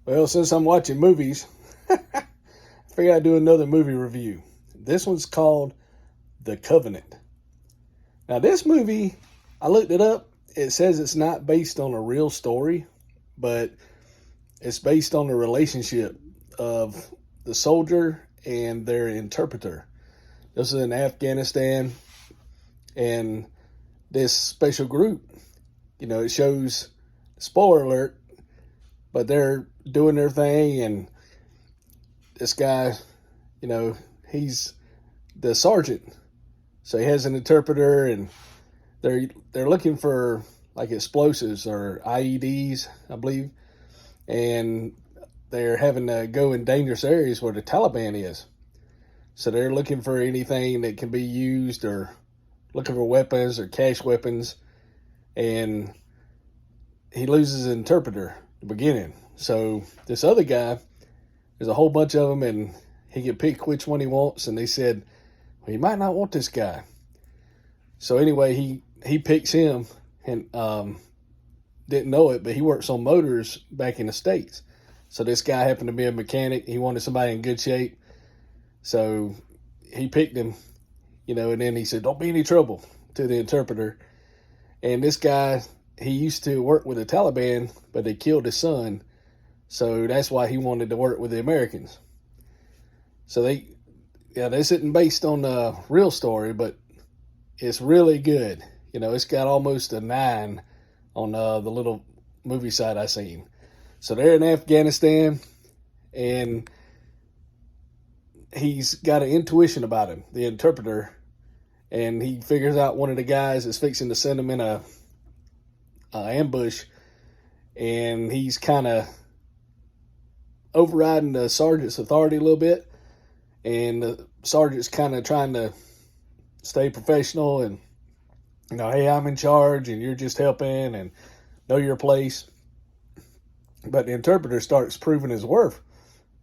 Well, since I'm watching movies, I figured I'd do another movie review. This one's called The Covenant. Now, this movie, I looked it up. It says it's not based on a real story, but it's based on the relationship of the soldier and their interpreter. This is in Afghanistan, and this special group, it shows, spoiler alert, but they're doing their thing, and this guy, he's the sergeant, so he has an interpreter, and they're looking for like explosives or IEDs, I believe, and they're having to go in dangerous areas where the Taliban is. So they're looking for anything that can be used, or looking for weapons or cache weapons, and he loses an interpreter at the beginning. So this other guy, there's a whole bunch of them, and he can pick which one he wants, and they said, well, you might not want this guy. So anyway, he picks him, and didn't know it, but he works on motors back in the States. So this guy happened to be a mechanic. He wanted somebody in good shape. So he picked him, and then he said, don't be any trouble to the interpreter. And this guy, he used to work with the Taliban, but they killed his son. So that's why he wanted to work with the Americans. So this isn't based on a real story, but it's really good. It's got almost a 9 on the little movie site I seen. So they're in Afghanistan, and he's got an intuition about him, the interpreter, and he figures out one of the guys is fixing to send him in a ambush, and he's kind of overriding the sergeant's authority a little bit, and the sergeant's kind of trying to stay professional and, hey, I'm in charge and you're just helping and know your place. But the interpreter starts proving his worth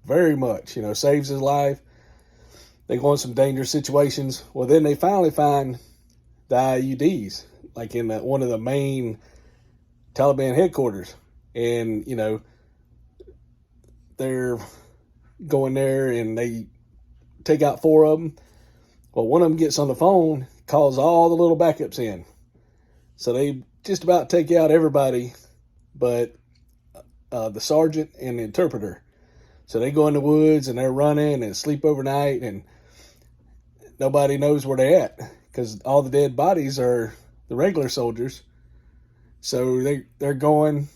very much, saves his life. They go in some dangerous situations. Well, then they finally find the IUDs, like in one of the main Taliban headquarters. And, they're going there and they take out 4 of them. Well, one of them gets on the phone, calls all the little backups in. So they just about take out everybody but the sergeant and the interpreter. So they go in the woods and they're running and sleep overnight, and nobody knows where they're at because all the dead bodies are the regular soldiers. So they're going.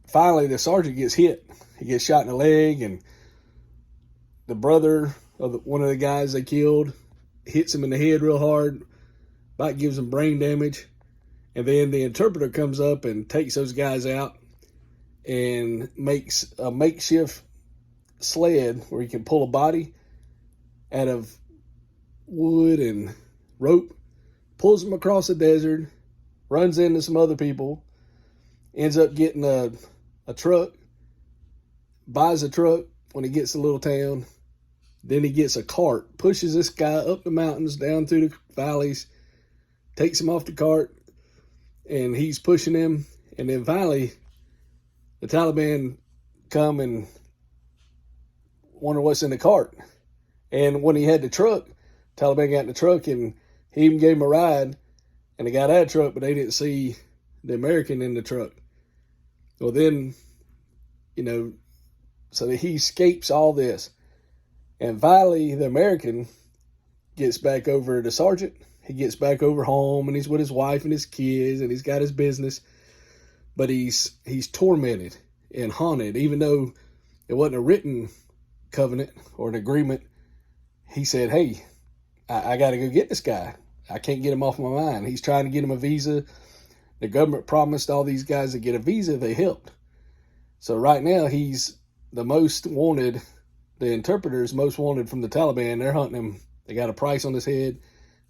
Finally, the sergeant gets hit. He gets shot in the leg, and the brother of one of the guys they killed hits him in the head real hard, about gives him brain damage. And then the interpreter comes up and takes those guys out and makes a makeshift sled where he can pull a body out of wood and rope, pulls them across the desert, runs into some other people, ends up getting a truck, buys a truck when he gets to a little town. Then he gets a cart, pushes this guy up the mountains, down through the valleys, takes him off the cart, and he's pushing him. And then finally, the Taliban come and wonder what's in the cart. And when he had the truck, Taliban got in the truck, and he even gave him a ride, and they got out of the truck, but they didn't see the American in the truck. Well, then, so that he escapes all this. And finally, the American gets back over the sergeant. He gets back over home, and he's with his wife and his kids, and he's got his business. But he's tormented and haunted, even though it wasn't a written covenant or an agreement. He said, hey, I got to go get this guy. I can't get him off my mind. He's trying to get him a visa. The government promised all these guys that get a visa, they helped. So right now, he's the most wanted. The interpreter is most wanted from the Taliban. They're hunting him. They got a price on his head,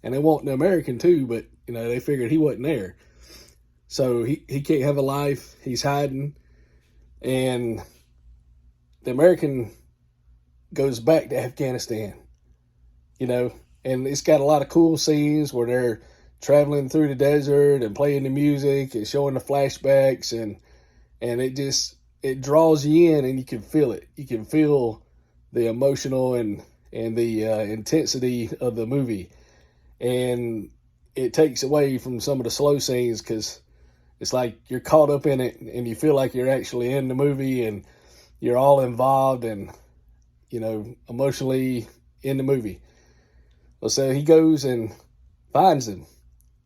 and they want the American too, but they figured he wasn't there. So he can't have a life. He's hiding. And the American goes back to Afghanistan, and it's got a lot of cool scenes where they're traveling through the desert and playing the music and showing the flashbacks, and it draws you in, and you can feel it. You can feel the emotional and the intensity of the movie, and it takes away from some of the slow scenes because it's like you're caught up in it, and you feel like you're actually in the movie, and you're all involved and, emotionally in the movie. Well, so he goes and finds him.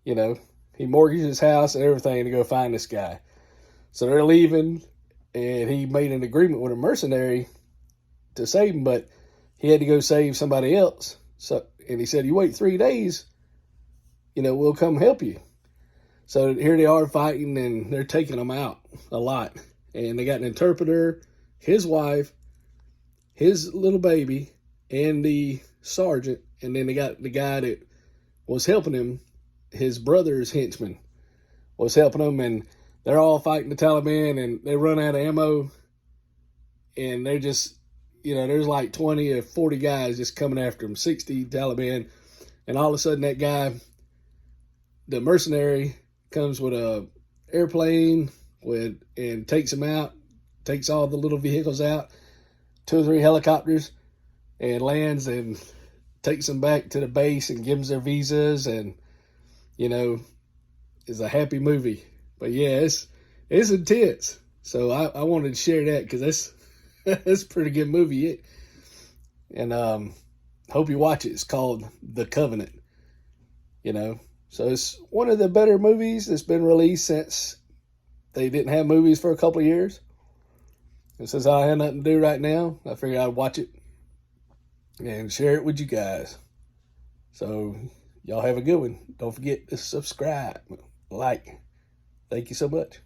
He mortgages his house and everything to go find this guy. So they're leaving, and he made an agreement with a mercenary to save him, but he had to go save somebody else. And he said, "You wait 3 days, we'll come help you." So here they are fighting, and they're taking him out a lot. And they got an interpreter, his wife, his little baby, and the sergeant. And then they got the guy that was helping him, his brother's henchman was helping him. And they're all fighting the Taliban, and they run out of ammo. And they're just, there's like 20 or 40 guys just coming after him, 60 Taliban. And all of a sudden that guy, the mercenary, comes with a airplane and takes him out, takes all the little vehicles out, 2 or 3 helicopters, and lands and takes them back to the base and gives them their visas, and it's a happy movie. But yeah, it's intense. So I wanted to share that because that's a pretty good movie. And hope you watch it. It's called The Covenant. So it's one of the better movies that's been released since they didn't have movies for a couple of years. And since I had nothing to do right now, I figured I'd watch it and share it with you guys. So y'all have a good one. Don't forget to subscribe, like. Thank you so much.